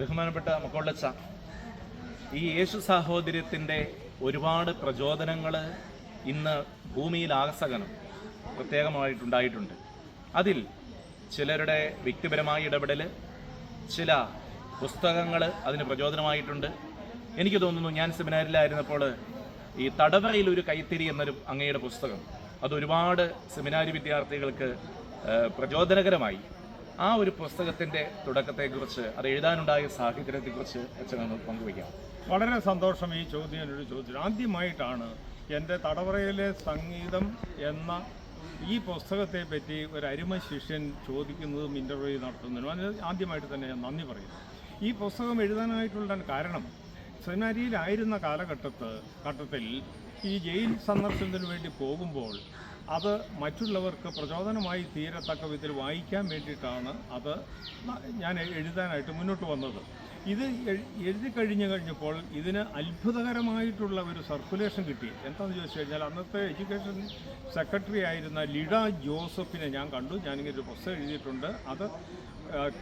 ബഹുമാനപ്പെട്ട മക്കോളച്ച, ഈ യേശു സാഹോദര്യത്തിൻ്റെ ഒരുപാട് പ്രചോദനങ്ങൾ ഇന്ന് ഭൂമിയിൽ ആകസകലം പ്രത്യേകമായിട്ടുണ്ടായിട്ടുണ്ട്. അതിൽ ചിലരുടെ വ്യക്തിപരമായ ഇടപെടൽ, ചില പുസ്തകങ്ങൾ അതിന് പ്രചോദനമായിട്ടുണ്ട്. എനിക്ക് തോന്നുന്നു, ഞാൻ സെമിനാരിലായിരുന്നപ്പോൾ ഈ തടവറയിൽ ഒരു കൈത്തിരി എന്നൊരു അങ്ങയുടെ പുസ്തകം അതൊരുപാട് സെമിനാരി വിദ്യാർത്ഥികൾക്ക് പ്രചോദനകരമായി. ആ ഒരു പുസ്തകത്തിൻ്റെ തുടക്കത്തെക്കുറിച്ച്, അത് എഴുതാനുണ്ടായ സാഹചര്യത്തെക്കുറിച്ച് അച്ഛനൊന്ന് പങ്കുവയ്ക്കാം. വളരെ സന്തോഷം ഈ ചോദ്യം. ആദ്യമായിട്ടാണ് എൻ്റെ തടവറയിലെ സംഗീതം എന്ന ഈ പുസ്തകത്തെ പറ്റി ഒരു അരുമ ശിഷ്യൻ ചോദിക്കുന്നതും ഇൻ്റർവ്യൂ നടത്തുന്നതിനും അതിന് ആദ്യമായിട്ട് തന്നെ ഞാൻ നന്ദി പറയുന്നു. ഈ പുസ്തകം എഴുതാനായിട്ടുള്ള കാരണം, സെമിനാരിയിലായിരുന്ന കാലഘട്ടത്തിൽ ഈ ജയിൽ സന്ദർശനത്തിന് വേണ്ടി പോകുമ്പോൾ അത് മറ്റുള്ളവർക്ക് പ്രചോദനമായി തീരത്തക്ക വിധത്തിൽ വായിക്കാൻ വേണ്ടിയിട്ടാണ് അത് ഞാൻ എഴുതാനായിട്ട് മുന്നോട്ട് വന്നത്. ഇത് എഴുതി കഴിഞ്ഞപ്പോൾ ഇതിന് അത്ഭുതകരമായിട്ടുള്ള ഒരു സർക്കുലേഷൻ കിട്ടി. എന്താണെന്ന് ചോദിച്ചു കഴിഞ്ഞാൽ, അന്നത്തെ എഡ്യൂക്കേഷൻ സെക്രട്ടറി ആയിരുന്ന ലിഡ ജോസഫിനെ ഞാൻ കണ്ടു. ഞാനിങ്ങനെ ഒരു പുസ്തകം എഴുതിയിട്ടുണ്ട്, അത്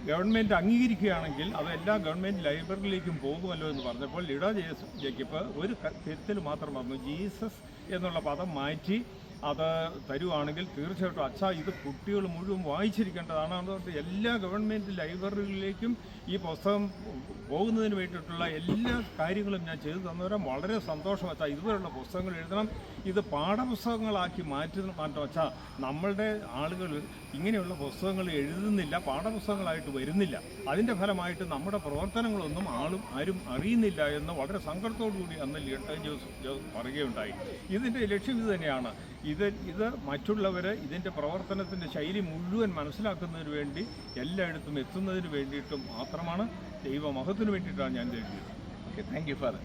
ഗവൺമെൻറ് അംഗീകരിക്കുകയാണെങ്കിൽ അത് എല്ലാ ഗവൺമെൻറ് ലൈബ്രറിയിലേക്കും പോകുമല്ലോ എന്ന് പറഞ്ഞപ്പോൾ ലിഡ ജേക്കബ് ഒരു തെറ്റിൽ മാത്രം പറഞ്ഞു, ജീസസ് എന്നുള്ള പദം മാറ്റി അത് തരുവാണെങ്കിൽ തീർച്ചയായിട്ടും അച്ഛാ ഇത് കുട്ടികൾ മുഴുവൻ വായിച്ചിരിക്കേണ്ടതാണ്. അതുകൊണ്ട് എല്ലാ ഗവൺമെൻറ് ലൈബ്രറികളിലേക്കും ഈ പുസ്തകം പോകുന്നതിന് വേണ്ടിയിട്ടുള്ള എല്ലാ കാര്യങ്ങളും ഞാൻ ചെയ്തു തന്നവരെ വളരെ സന്തോഷം അച്ഛാ. ഇതുപോലുള്ള പുസ്തകങ്ങൾ എഴുതണം, ഇത് പാഠപുസ്തകങ്ങളാക്കി മാറ്റം അച്ഛാ. നമ്മളുടെ ആളുകൾ ഇങ്ങനെയുള്ള പുസ്തകങ്ങൾ എഴുതുന്നില്ല, പാഠപുസ്തകങ്ങളായിട്ട് വരുന്നില്ല. അതിൻ്റെ ഫലമായിട്ട് നമ്മുടെ പ്രവർത്തനങ്ങളൊന്നും ആരും അറിയുന്നില്ല എന്ന് വളരെ സങ്കടത്തോടു കൂടി അന്ന് ലിട്ടൻ ജോസ് പറയുകയുണ്ടായി. ഇതിൻ്റെ ലക്ഷ്യം ഇത് തന്നെയാണ്. ഇത് മറ്റുള്ളവർ ഇതിൻ്റെ പ്രവർത്തനത്തിൻ്റെ ശൈലി മുഴുവൻ മനസ്സിലാക്കുന്നതിന് വേണ്ടി എല്ലായിടത്തും എത്തുന്നതിന് വേണ്ടിയിട്ടും മാത്രമാണ്, ദൈവമഹത്വത്തിന് വേണ്ടിയിട്ടാണ് ഞാൻ എഴുതിയത്. Okay, thank you father.